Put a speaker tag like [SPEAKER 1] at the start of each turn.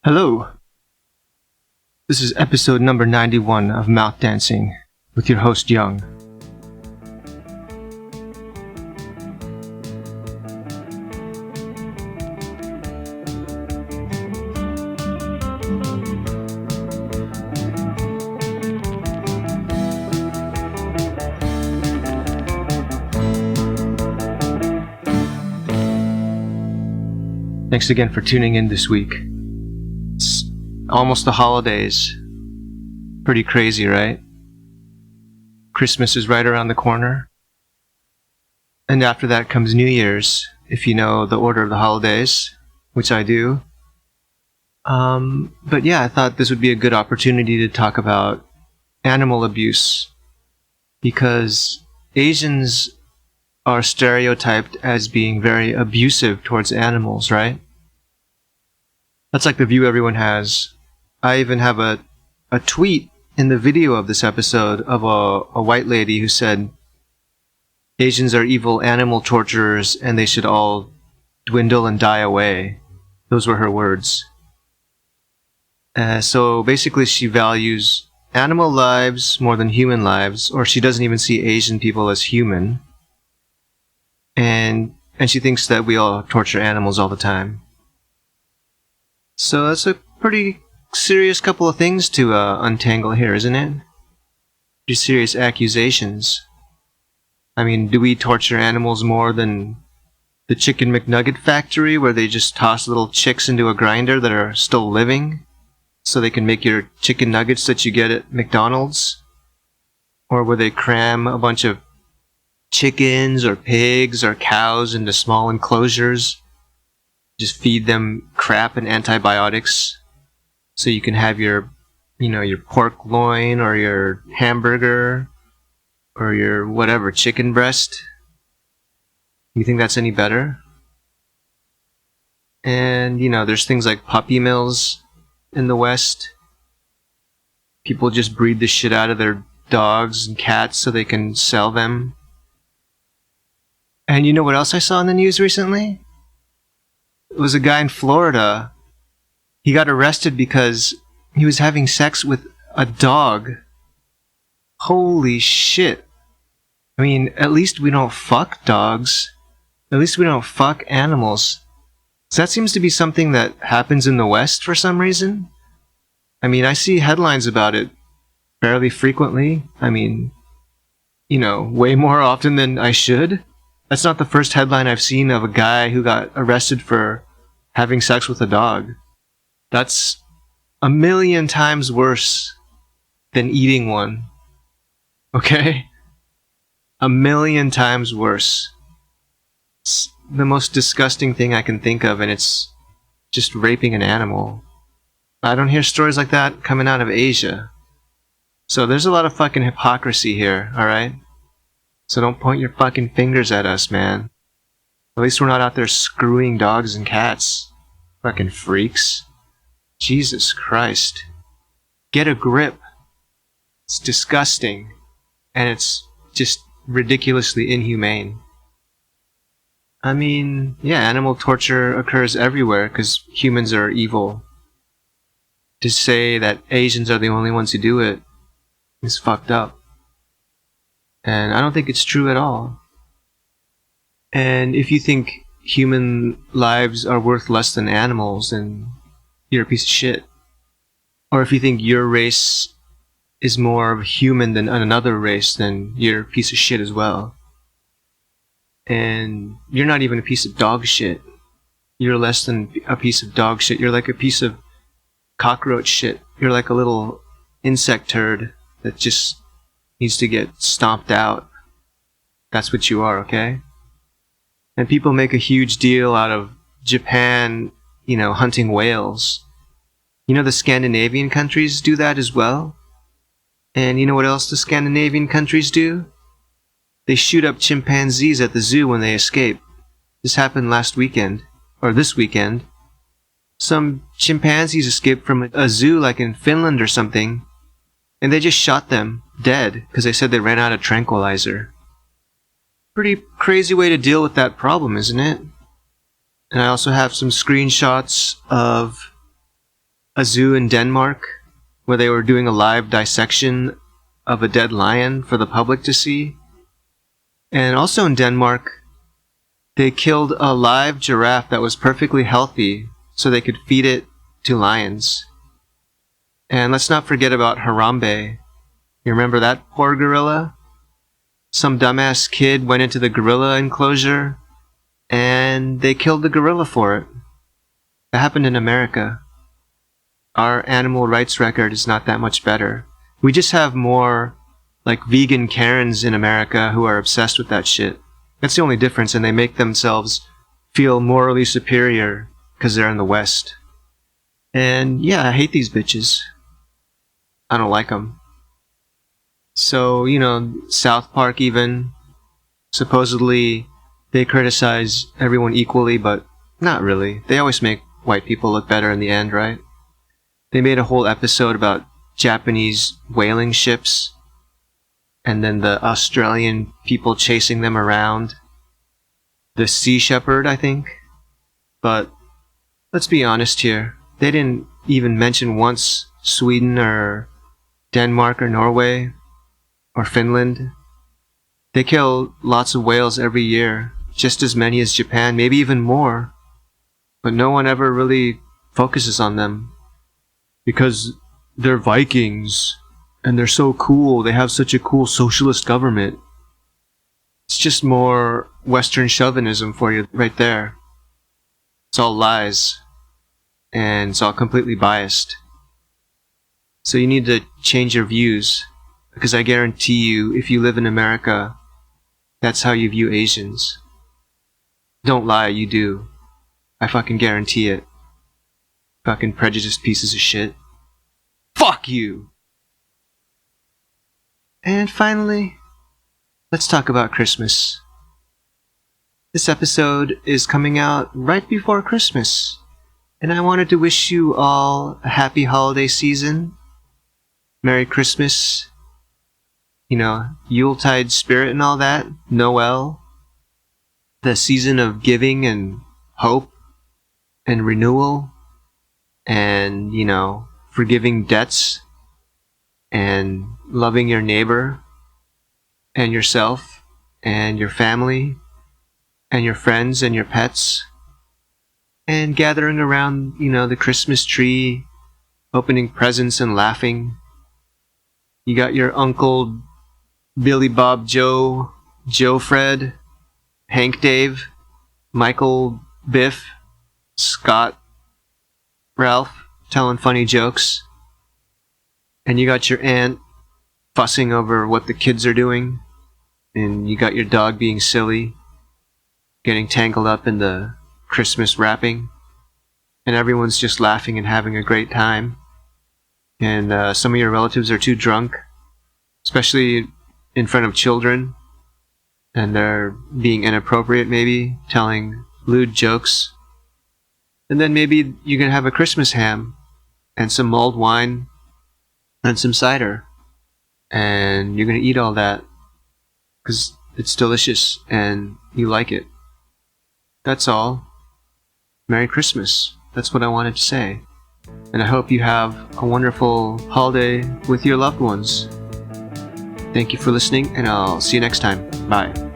[SPEAKER 1] Hello. This is episode number 91 of Mouth Dancing with your host Young. Thanks again for tuning in this week. It's almost the holidays. Pretty crazy, right? Christmas is right around the corner. And after that comes New Year's, if you know the order of the holidays, which I do. But yeah, I thought this would be a good opportunity to talk about animal abuse, because Asians are stereotyped as being very abusive towards animals, right? That's like the view everyone has. I even have a tweet in the video of this episode of a white lady who said, Asians are evil animal torturers and they should all dwindle and die away. Those were her words. So basically she values animal lives more than human lives, or she doesn't even see Asian people as human. And she thinks that we all torture animals all the time. So that's a pretty serious couple of things to untangle here, isn't it? Pretty serious accusations. I mean, do we torture animals more than the Chicken McNugget factory, where they just toss little chicks into a grinder that are still living so they can make your chicken nuggets that you get at McDonald's? Or where they cram a bunch of chickens or pigs or cows into small enclosures, just feed them crap and antibiotics so you can have your pork loin or your hamburger or your whatever, chicken breast. You think that's any better? And there's things like puppy mills in the West. People just breed the shit out of their dogs and cats so they can sell them. And you know what else I saw in the news recently? It was a guy in Florida. He got arrested because he was having sex with a dog. Holy shit. I mean, at least we don't fuck dogs. At least we don't fuck animals. So that seems to be something that happens in the West for some reason. I mean, I see headlines about it fairly frequently. I mean, way more often than I should. That's not the first headline I've seen of a guy who got arrested for having sex with a dog. That's 1,000,000 times worse than eating one. Okay? 1,000,000 times worse. It's the most disgusting thing I can think of, and it's just raping an animal. I don't hear stories like that coming out of Asia. So there's a lot of fucking hypocrisy here, alright? So don't point your fucking fingers at us, man. At least we're not out there screwing dogs and cats. Fucking freaks. Jesus Christ. Get a grip. It's disgusting. And it's just ridiculously inhumane. I mean, yeah, animal torture occurs everywhere because humans are evil. To say that Asians are the only ones who do it is fucked up. And I don't think it's true at all. And if you think human lives are worth less than animals, then you're a piece of shit. Or if you think your race is more human than another race, then you're a piece of shit as well. And you're not even a piece of dog shit. You're less than a piece of dog shit. You're like a piece of cockroach shit. You're like a little insect turd that just needs to get stomped out. That's what you are, okay? And people make a huge deal out of Japan, hunting whales. The Scandinavian countries do that as well. And you know what else the Scandinavian countries do? They shoot up chimpanzees at the zoo when they escape. This happened last weekend, or this weekend. Some chimpanzees escaped from a zoo like in Finland or something, and they just shot them dead because they said they ran out of tranquilizer. Pretty crazy way to deal with that problem, isn't it? And I also have some screenshots of a zoo in Denmark where they were doing a live dissection of a dead lion for the public to see. And also in Denmark, they killed a live giraffe that was perfectly healthy so they could feed it to lions. And let's not forget about Harambe. You remember that poor gorilla? Some dumbass kid went into the gorilla enclosure and they killed the gorilla for it. That happened in America. Our animal rights record is not that much better. We just have more like vegan Karens in America who are obsessed with that shit. That's the only difference, and they make themselves feel morally superior because they're in the West. And yeah, I hate these bitches. I don't like them. So, South Park even, supposedly they criticize everyone equally, but not really. They always make white people look better in the end, right? They made a whole episode about Japanese whaling ships and then the Australian people chasing them around. The Sea Shepherd, I think. But let's be honest here. They didn't even mention once Sweden or Denmark or Norway or Finland. They kill lots of whales every year, just as many as Japan, maybe even more. But no one ever really focuses on them because they're Vikings and they're so cool. They have such a cool socialist government. It's just more Western chauvinism for you right there. It's all lies and it's all completely biased. So you need to change your views, because I guarantee you, if you live in America, that's how you view Asians. Don't lie, you do. I fucking guarantee it. Fucking prejudiced pieces of shit. Fuck you! And finally, let's talk about Christmas. This episode is coming out right before Christmas, and I wanted to wish you all a happy holiday season. Merry Christmas. Yuletide spirit and all that. Noel. The season of giving and hope and renewal. And, forgiving debts. And loving your neighbor. And yourself. And your family. And your friends and your pets. And gathering around, the Christmas tree. Opening presents and laughing. You got your Uncle Billy Bob Joe, Joe Fred, Hank Dave, Michael Biff, Scott, Ralph telling funny jokes. And you got your aunt fussing over what the kids are doing. And you got your dog being silly, getting tangled up in the Christmas wrapping. And everyone's just laughing and having a great time. And some of your relatives are too drunk, especially in front of children, and they're being inappropriate maybe, telling lewd jokes. And then maybe you can have a Christmas ham and some mulled wine and some cider, and you're going to eat all that because it's delicious and you like it. That's all. Merry Christmas. That's what I wanted to say. And I hope you have a wonderful holiday with your loved ones. Thank you for listening, and I'll see you next time. Bye.